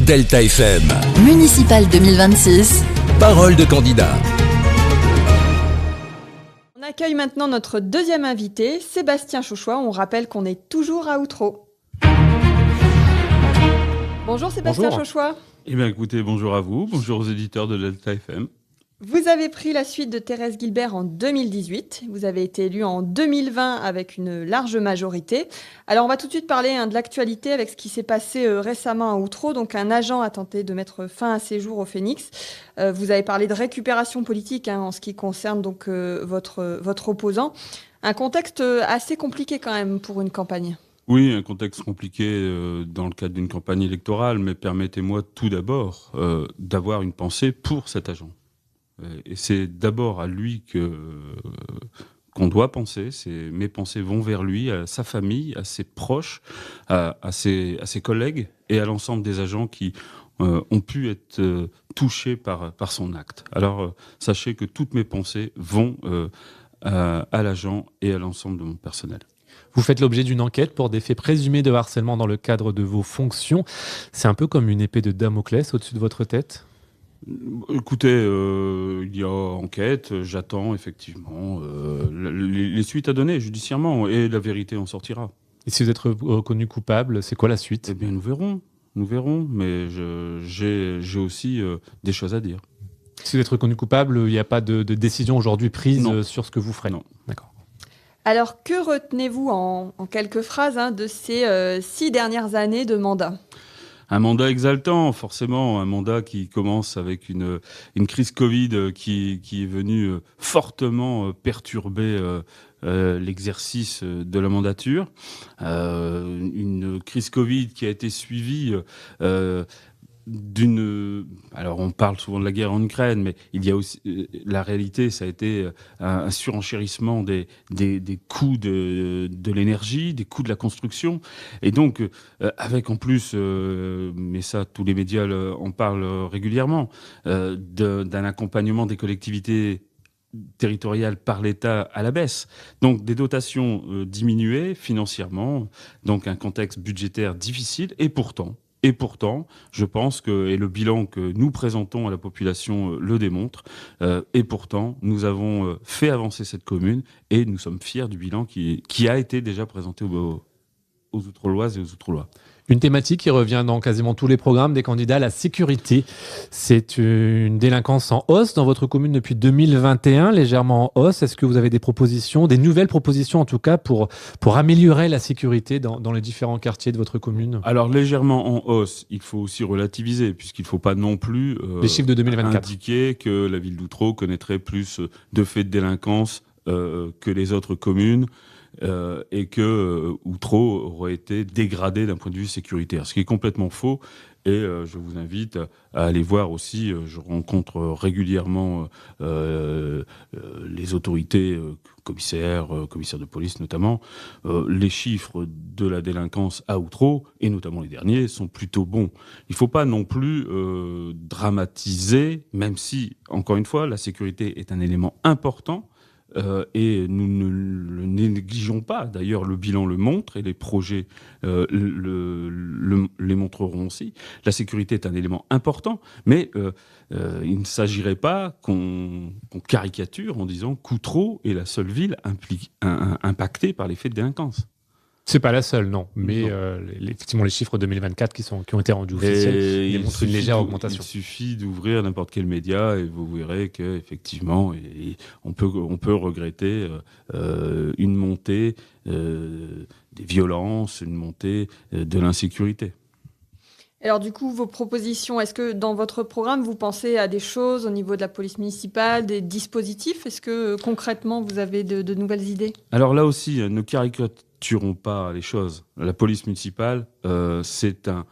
Delta FM. Municipal 2026. Parole de candidat. On accueille maintenant notre deuxième invité, Sébastien Chauchois. On rappelle qu'on est toujours à Outreau. Bonjour Sébastien Chauchois. Eh bien écoutez, bonjour à vous, bonjour aux éditeurs de Delta FM. Vous avez pris la suite de Thérèse Guilbert en 2018. Vous avez été élu en 2020 avec une large majorité. Alors on va tout de suite parler de l'actualité avec ce qui s'est passé récemment à Outreau. Donc un agent a tenté de mettre fin à ses jours au Phénix. Vous avez parlé de récupération politique en ce qui concerne donc votre opposant. Un contexte assez compliqué quand même pour une campagne. Oui, un contexte compliqué dans le cadre d'une campagne électorale, mais permettez-moi tout d'abord d'avoir une pensée pour cet agent. Et c'est d'abord à lui qu'on doit penser. Mes pensées vont vers lui, à sa famille, à ses proches, à ses collègues et à l'ensemble des agents qui ont pu être touchés par son acte. Alors, sachez que toutes mes pensées vont à l'agent et à l'ensemble de mon personnel. Vous faites l'objet d'une enquête pour des faits présumés de harcèlement dans le cadre de vos fonctions. C'est un peu comme une épée de Damoclès au-dessus de votre tête ? Écoutez, il y a enquête, j'attends effectivement les suites à donner judiciairement et la vérité en sortira. Et si vous êtes reconnu coupable, c'est quoi la suite ? Eh bien, nous verrons, mais j'ai aussi des choses à dire. Si vous êtes reconnu coupable, il n'y a pas de décision aujourd'hui prise sur ce que vous ferez ? Non. D'accord. Alors, que retenez-vous en quelques phrases de ces 6 dernières années de mandat ? Un mandat exaltant, forcément, un mandat qui commence avec une crise Covid qui est venue fortement perturber l'exercice de la mandature. Une crise Covid qui a été suivie alors on parle souvent de la guerre en Ukraine, mais il y a aussi la réalité, ça a été un surenchérissement des coûts de l'énergie, des coûts de la construction, et donc avec en plus, mais ça tous les médias en parlent régulièrement, d'un accompagnement des collectivités territoriales par l'État à la baisse. Donc des dotations diminuées financièrement, donc un contexte budgétaire difficile, et pourtant, je pense que, et le bilan que nous présentons à la population le démontre, et pourtant, nous avons fait avancer cette commune et nous sommes fiers du bilan qui a été déjà présenté aux Outroloises et aux Outrolois. Une thématique qui revient dans quasiment tous les programmes des candidats, la sécurité. C'est une délinquance en hausse dans votre commune depuis 2021, légèrement en hausse. Est-ce que vous avez des propositions, des nouvelles propositions en tout cas, pour améliorer la sécurité dans les différents quartiers de votre commune ? Alors légèrement en hausse, il faut aussi relativiser, puisqu'il ne faut pas non plus les chiffres de 2024. Indiquer que la ville d'Outreau connaîtrait plus de faits de délinquance que les autres communes. Et que Outreau aurait été dégradé d'un point de vue sécuritaire, ce qui est complètement faux. Et je vous invite à aller voir aussi, je rencontre régulièrement les autorités, commissaires de police notamment, les chiffres de la délinquance à Outreau, et notamment les derniers, sont plutôt bons. Il ne faut pas non plus dramatiser, même si, encore une fois, la sécurité est un élément important. Et nous ne le négligeons pas. D'ailleurs, le bilan le montre et les projets les montreront aussi. La sécurité est un élément important, mais il ne s'agirait pas qu'on caricature en disant qu'Outreau est la seule ville impactée par les faits de délinquance. C'est pas la seule, non. Mais effectivement, les chiffres 2024 qui ont été rendus officiels démontrent une légère augmentation. Il suffit d'ouvrir n'importe quel média et vous verrez qu'effectivement, on peut regretter une montée des violences, une montée de l'insécurité. Alors du coup, vos propositions, est-ce que dans votre programme, vous pensez à des choses au niveau de la police municipale, des dispositifs ? Est-ce que concrètement, vous avez de nouvelles idées ? Alors là aussi, ne caricaturons pas les choses. La police municipale, c'est un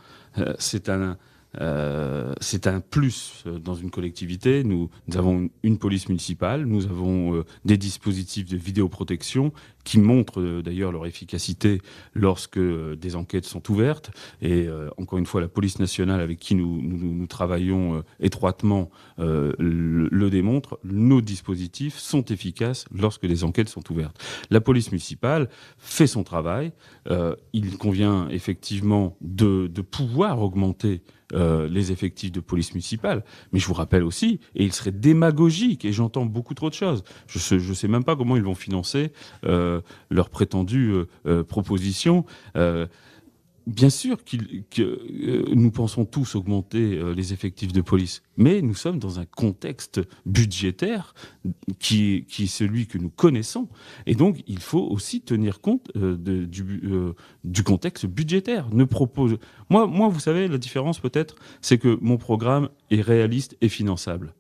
plus dans une collectivité. Nous avons une police municipale, nous avons des dispositifs de vidéoprotection qui montrent d'ailleurs leur efficacité lorsque des enquêtes sont ouvertes. Et encore une fois, la police nationale avec qui nous travaillons étroitement le démontre. Nos dispositifs sont efficaces lorsque des enquêtes sont ouvertes. La police municipale fait son travail. Il convient effectivement de pouvoir augmenter les effectifs de police municipale. Mais je vous rappelle aussi, et il serait démagogique, et j'entends beaucoup trop de choses, je ne sais même pas comment ils vont financer leurs prétendues propositions. Bien sûr que nous pensons tous augmenter les effectifs de police, mais nous sommes dans un contexte budgétaire qui est celui que nous connaissons. Et donc, il faut aussi tenir compte du contexte budgétaire. Moi, vous savez, la différence peut-être, c'est que mon programme est réaliste et finançable.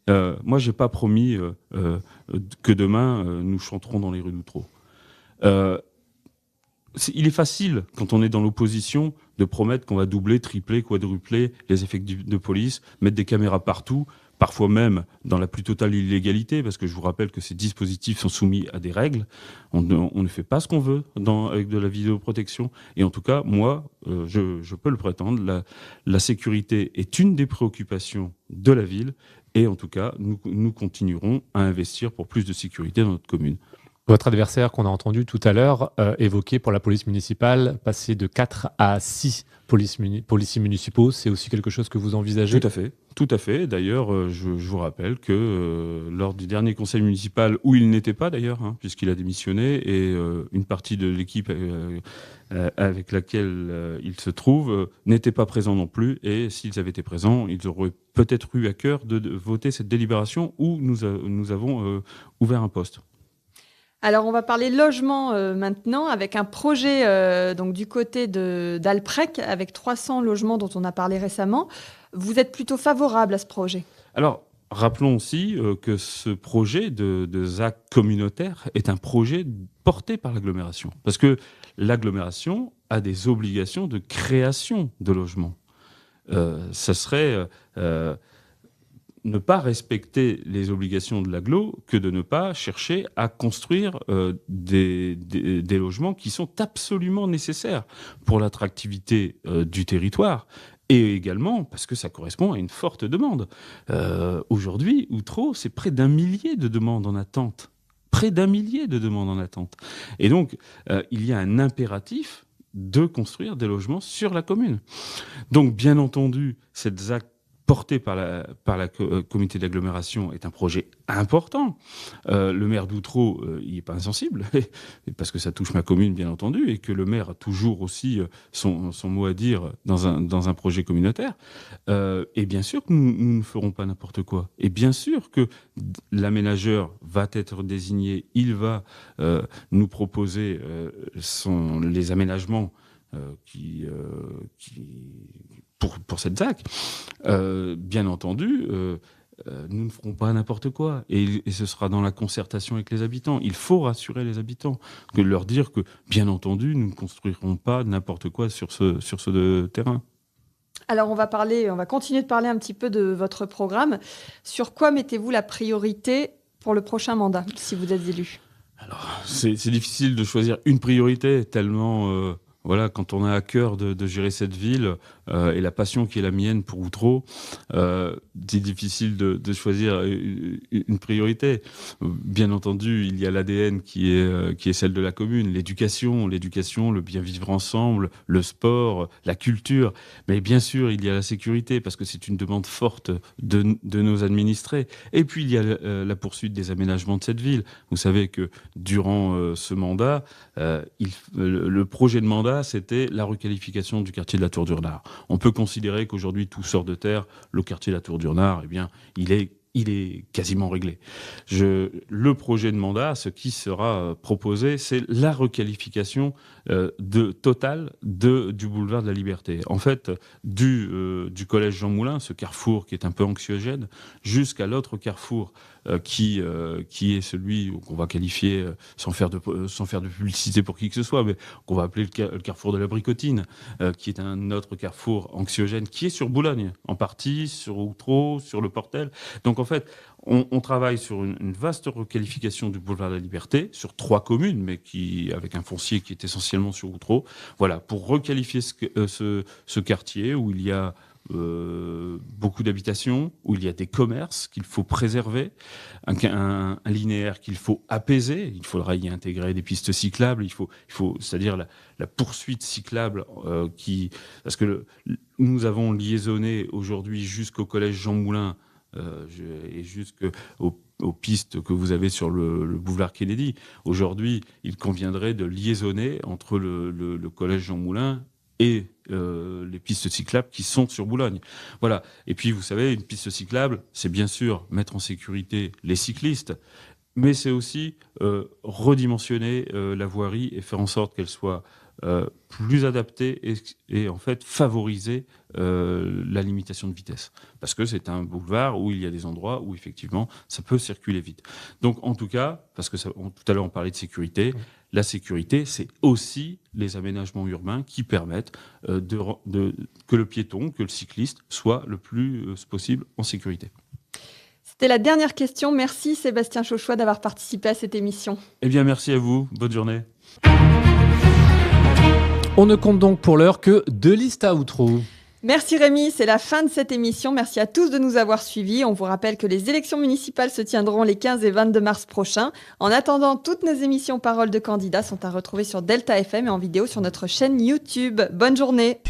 Moi, je n'ai pas promis que demain, nous chanterons dans les rues d'Outreau. Il est facile, quand on est dans l'opposition, de promettre qu'on va doubler, tripler, quadrupler les effectifs de police, mettre des caméras partout, parfois même dans la plus totale illégalité, parce que je vous rappelle que ces dispositifs sont soumis à des règles. On ne fait pas ce qu'on veut avec de la vidéoprotection. Et en tout cas, moi, je peux le prétendre, la sécurité est une des préoccupations de la ville. Et en tout cas, nous continuerons à investir pour plus de sécurité dans notre commune. Votre adversaire qu'on a entendu tout à l'heure évoqué pour la police municipale, passer de 4 à 6 policiers municipaux, c'est aussi quelque chose que vous envisagez ? Tout à fait. D'ailleurs, je vous rappelle que lors du dernier conseil municipal, où il n'était pas d'ailleurs, puisqu'il a démissionné, et une partie de l'équipe avec laquelle il se trouve n'était pas présent non plus, et s'ils avaient été présents, ils auraient peut-être eu à cœur de voter cette délibération où nous avons ouvert un poste. Alors, on va parler logement maintenant, avec un projet donc du côté d'Alprec, avec 300 logements dont on a parlé récemment. Vous êtes plutôt favorable à ce projet ? Alors, rappelons aussi que ce projet de ZAC communautaire est un projet porté par l'agglomération. Parce que l'agglomération a des obligations de création de logements. Ça serait... ne pas respecter les obligations de l'agglo que de ne pas chercher à construire des logements qui sont absolument nécessaires pour l'attractivité du territoire et également parce que ça correspond à une forte demande. Aujourd'hui, Outreau, c'est près d'1 millier de demandes en attente. Près d'1 millier de demandes en attente. Et donc, il y a un impératif de construire des logements sur la commune. Donc, bien entendu, cette ZAC porté par la communauté d'agglomération est un projet important. Le maire d'Outreau, il n'est pas insensible, parce que ça touche ma commune, bien entendu, et que le maire a toujours aussi son mot à dire dans un projet communautaire. Et bien sûr que nous ne ferons pas n'importe quoi. Et bien sûr que l'aménageur va être désigné, il va nous proposer les aménagements pour cette ZAC. Bien entendu, nous ne ferons pas n'importe quoi. Et ce sera dans la concertation avec les habitants. Il faut rassurer les habitants, leur dire que, bien entendu, nous ne construirons pas n'importe quoi sur ce terrain. Alors, on va continuer de parler un petit peu de votre programme. Sur quoi mettez-vous la priorité pour le prochain mandat, si vous êtes élu ? Alors, c'est difficile de choisir une priorité, tellement... Voilà, quand on a à cœur de gérer cette ville et la passion qui est la mienne pour Outreau, c'est difficile de choisir une priorité. Bien entendu, il y a l'ADN qui est celle de la commune, l'éducation, le bien vivre ensemble, le sport, la culture. Mais bien sûr, il y a la sécurité parce que c'est une demande forte de nos administrés. Et puis, il y a la poursuite des aménagements de cette ville. Vous savez que durant ce mandat, le projet de mandat, c'était la requalification du quartier de la Tour du Renard. On peut considérer qu'aujourd'hui, tout sort de terre. Le quartier de la Tour du Renard, eh bien, il est quasiment réglé. Le projet de mandat, ce qui sera proposé, c'est la requalification totale du boulevard de la Liberté. En fait, du collège Jean Moulin, ce carrefour qui est un peu anxiogène, jusqu'à l'autre carrefour qui est celui qu'on va qualifier, sans faire de publicité pour qui que ce soit, mais qu'on va appeler le carrefour de la Bricotine, qui est un autre carrefour anxiogène, qui est sur Boulogne, en partie, sur Outreau, sur le Portel. Donc en fait, on travaille sur une vaste requalification du boulevard de la Liberté, sur 3 communes, mais avec un foncier qui est essentiellement sur Outreau. Voilà, pour requalifier ce quartier où il y a beaucoup d'habitations, où il y a des commerces qu'il faut préserver, un linéaire qu'il faut apaiser. Il faudra y intégrer des pistes cyclables. Il faut c'est-à-dire la poursuite cyclable parce que Nous avons liaisonné aujourd'hui jusqu'au collège Jean Moulin et aux pistes que vous avez sur le boulevard Kennedy. Aujourd'hui, il conviendrait de liaisonner entre le collège Jean Moulin et les pistes cyclables qui sont sur Boulogne. Voilà. Et puis, vous savez, une piste cyclable, c'est bien sûr mettre en sécurité les cyclistes, mais c'est aussi redimensionner la voirie et faire en sorte qu'elle soit plus adaptée et en fait favoriser la limitation de vitesse. Parce que c'est un boulevard où il y a des endroits où effectivement ça peut circuler vite. Donc en tout cas, parce que tout à l'heure on parlait de sécurité, la sécurité c'est aussi les aménagements urbains qui permettent que le piéton, que le cycliste soit le plus possible en sécurité. C'était la dernière question. Merci Sébastien Chauchois d'avoir participé à cette émission. Eh bien merci à vous, bonne journée. On ne compte donc pour l'heure que 2 listes à outro. Merci Rémi, c'est la fin de cette émission. Merci à tous de nous avoir suivis. On vous rappelle que les élections municipales se tiendront les 15 et 22 mars prochains. En attendant, toutes nos émissions Paroles de candidats sont à retrouver sur Delta FM et en vidéo sur notre chaîne YouTube. Bonne journée.